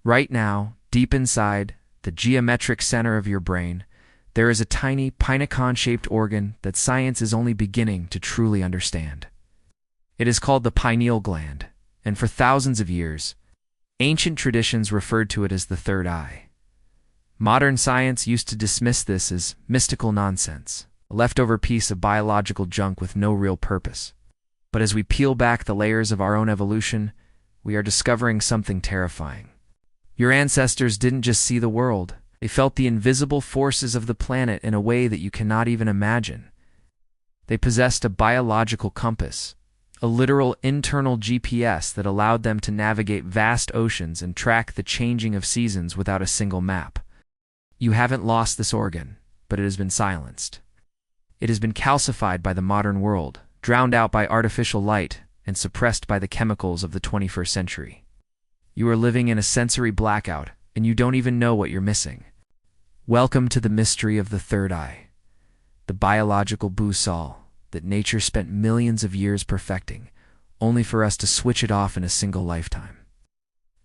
Right now, deep inside the geometric center of your brain, there is a tiny pinecone-shaped organ that science is only beginning to truly understand. It is called the pineal gland, and for thousands of years, ancient traditions referred to it as the third eye. Modern science used to dismiss this as mystical nonsense, a leftover piece of biological junk with no real purpose. But as we peel back the layers of our own evolution, we are discovering something terrifying. Your ancestors didn't just see the world, they felt the invisible forces of the planet in a way that you cannot even imagine. They possessed a biological compass, a literal internal GPS that allowed them to navigate vast oceans and track the changing of seasons without a single map. You haven't lost this organ, but it has been silenced. It has been calcified by the modern world, drowned out by artificial light, and suppressed by the chemicals of the 21st century. You are living in a sensory blackout, and you don't even know what you're missing. Welcome to the mystery of the third eye, the biological boussole that nature spent millions of years perfecting, only for us to switch it off in a single lifetime.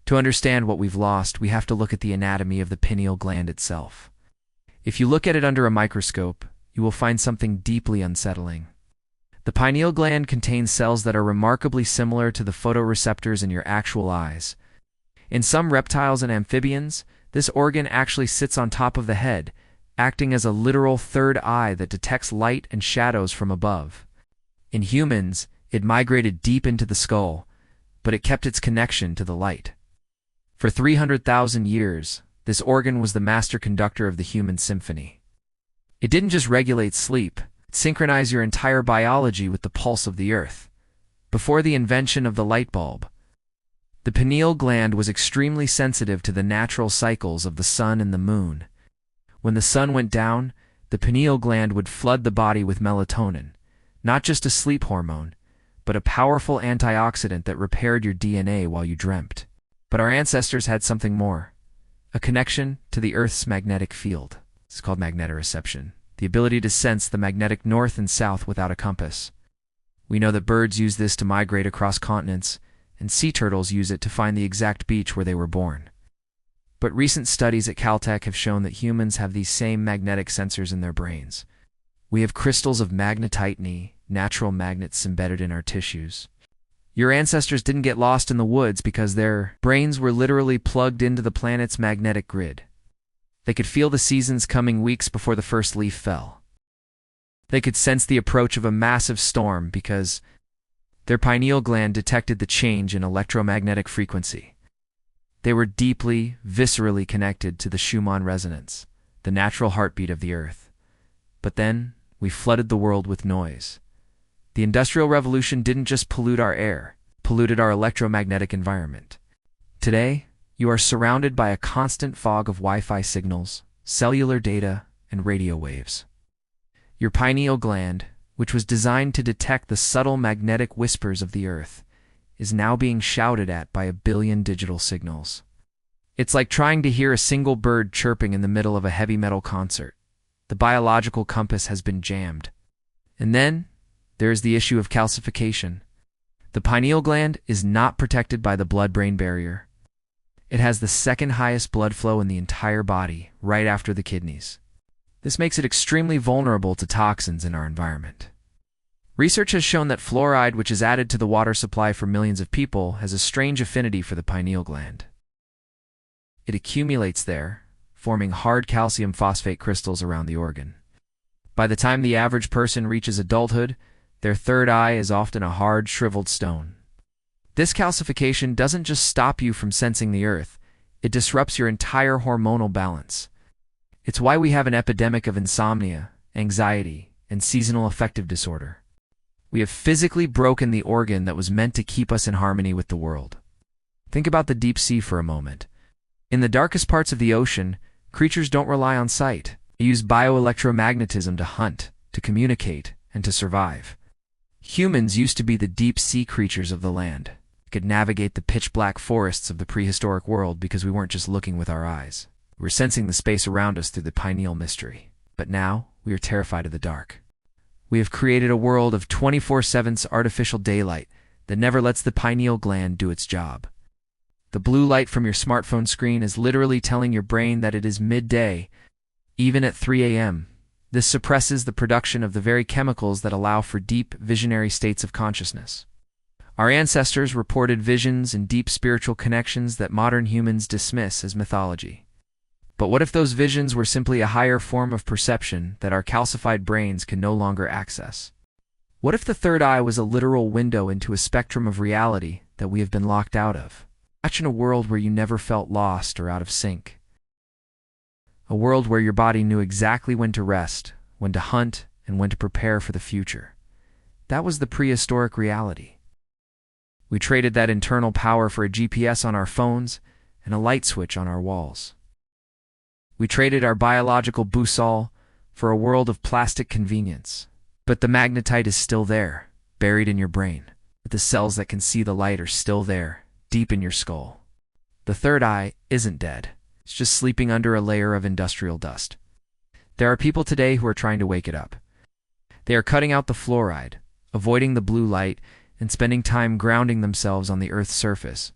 To understand what we've lost, we have to look at the anatomy of the pineal gland itself. If you look at it under a microscope, you will find something deeply unsettling. The pineal gland contains cells that are remarkably similar to the photoreceptors in your actual eyes. In some reptiles and amphibians, this organ actually sits on top of the head, acting as a literal third eye that detects light and shadows from above. In humans, it migrated deep into the skull, but it kept its connection to the light. For 300,000 years, this organ was the master conductor of the human symphony. It didn't just regulate sleep, it synchronized your entire biology with the pulse of the earth. Before the invention of the light bulb, the pineal gland was extremely sensitive to the natural cycles of the sun and the moon. When the sun went down, the pineal gland would flood the body with melatonin, not just a sleep hormone, but a powerful antioxidant that repaired your DNA while you dreamt. But our ancestors had something more, a connection to the Earth's magnetic field. It's called magnetoreception, the ability to sense the magnetic north and south without a compass. We know that birds use this to migrate across continents, and sea turtles use it to find the exact beach where they were born. But recent studies at Caltech have shown that humans have these same magnetic sensors in their brains. We have crystals of magnetite, natural magnets embedded in our tissues. Your ancestors didn't get lost in the woods because their brains were literally plugged into the planet's magnetic grid. They could feel the seasons coming weeks before the first leaf fell. They could sense the approach of a massive storm because their pineal gland detected the change in electromagnetic frequency. They were deeply, viscerally connected to the Schumann Resonance, the natural heartbeat of the Earth. But then, we flooded the world with noise. The Industrial Revolution didn't just pollute our air, it polluted our electromagnetic environment. Today, you are surrounded by a constant fog of Wi-Fi signals, cellular data, and radio waves. Your pineal gland, which was designed to detect the subtle magnetic whispers of the Earth, is now being shouted at by 1 billion digital signals. It's like trying to hear a single bird chirping in the middle of a heavy metal concert. The biological compass has been jammed. And then, there is the issue of calcification. The pineal gland is not protected by the blood-brain barrier. It has the second highest blood flow in the entire body, right after the kidneys. This makes it extremely vulnerable to toxins in our environment. Research has shown that fluoride, which is added to the water supply for millions of people, has a strange affinity for the pineal gland. It accumulates there, forming hard calcium phosphate crystals around the organ. By the time the average person reaches adulthood, their third eye is often a hard, shriveled stone. This calcification doesn't just stop you from sensing the Earth, it disrupts your entire hormonal balance. It's why we have an epidemic of insomnia, anxiety, and seasonal affective disorder. We have physically broken the organ that was meant to keep us in harmony with the world. Think about the deep sea for a moment. In the darkest parts of the ocean, creatures don't rely on sight. They use bioelectromagnetism to hunt, to communicate, and to survive. Humans used to be the deep sea creatures of the land. We could navigate the pitch-black forests of the prehistoric world because we weren't just looking with our eyes. We were sensing the space around us through the Pineal Mystery. But now, we are terrified of the dark. We have created a world of 24/7 artificial daylight that never lets the pineal gland do its job. The The blue light from your smartphone screen is literally telling your brain that it is midday, even at 3 a.m. This suppresses the production of the very chemicals that allow for deep, visionary states of consciousness. Our ancestors reported visions and deep spiritual connections that modern humans dismiss as mythology. But what if those visions were simply a higher form of perception that our calcified brains can no longer access? What if the third eye was a literal window into a spectrum of reality that we have been locked out of? Imagine a world where you never felt lost or out of sync. A world where your body knew exactly when to rest, when to hunt, and when to prepare for the future. That was the prehistoric reality. We traded that internal power for a GPS on our phones and a light switch on our walls. We traded our biological boussole for a world of plastic convenience. But the magnetite is still there, buried in your brain. But the cells that can see the light are still there, deep in your skull. The third eye isn't dead. It's just sleeping under a layer of industrial dust. There are people today who are trying to wake it up. They are cutting out the fluoride, avoiding the blue light, and spending time grounding themselves on the Earth's surface.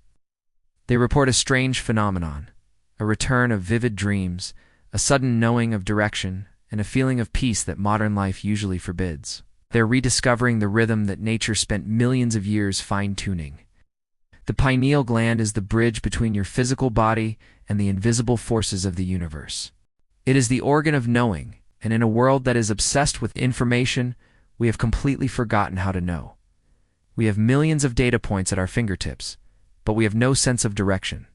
They report a strange phenomenon, a return of vivid dreams, a sudden knowing of direction, and a feeling of peace that modern life usually forbids. They're rediscovering the rhythm that nature spent millions of years fine-tuning. The pineal gland is the bridge between your physical body and the invisible forces of the universe. It is the organ of knowing, and in a world that is obsessed with information, we have completely forgotten how to know. We have millions of data points at our fingertips, but we have no sense of direction.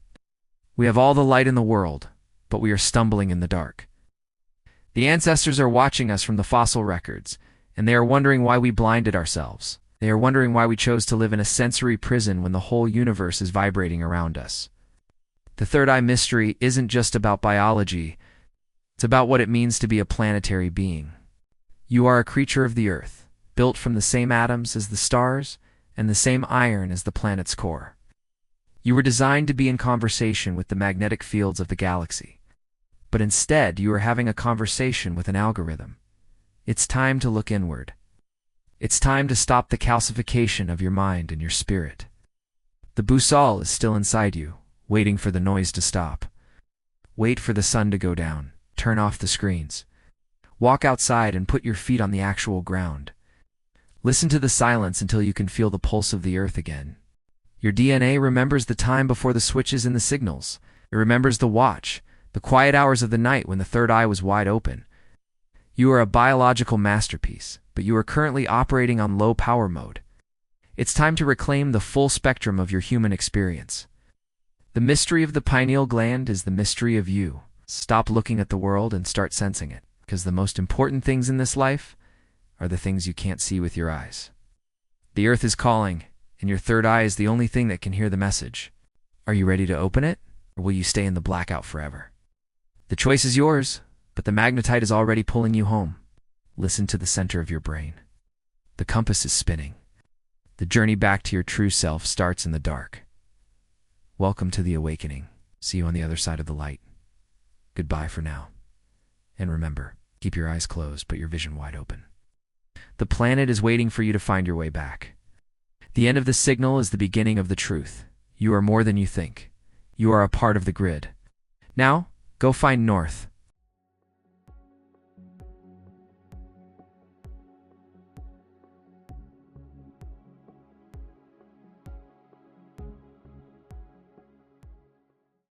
We have all the light in the world, but we are stumbling in the dark. The ancestors are watching us from the fossil records, and they are wondering why we blinded ourselves. They are wondering why we chose to live in a sensory prison when the whole universe is vibrating around us. The third eye mystery isn't just about biology, it's about what it means to be a planetary being. You are a creature of the Earth, built from the same atoms as the stars and the same iron as the planet's core. You were designed to be in conversation with the magnetic fields of the galaxy. But instead, you are having a conversation with an algorithm. It's time to look inward. It's time to stop the calcification of your mind and your spirit. The boussole is still inside you, waiting for the noise to stop. Wait for the sun to go down. Turn off the screens. Walk outside and put your feet on the actual ground. Listen to the silence until you can feel the pulse of the earth again. Your DNA remembers the time before the switches and the signals. It remembers the watch, the quiet hours of the night when the third eye was wide open. You are a biological masterpiece, but you are currently operating on low power mode. It's time to reclaim the full spectrum of your human experience. The mystery of the pineal gland is the mystery of you. Stop looking at the world and start sensing it, because the most important things in this life are the things you can't see with your eyes. The earth is calling, and your third eye is the only thing that can hear the message. Are you ready to open it, or will you stay in the blackout forever? The choice is yours, but the magnetite is already pulling you home. Listen to the center of your brain. The compass is spinning. The journey back to your true self starts in the dark. Welcome to the awakening. See you on the other side of the light. Goodbye for now. And remember, keep your eyes closed, but your vision wide open. The planet is waiting for you to find your way back. The end of the signal is the beginning of the truth. You are more than you think. You are a part of the grid. Now, go find North.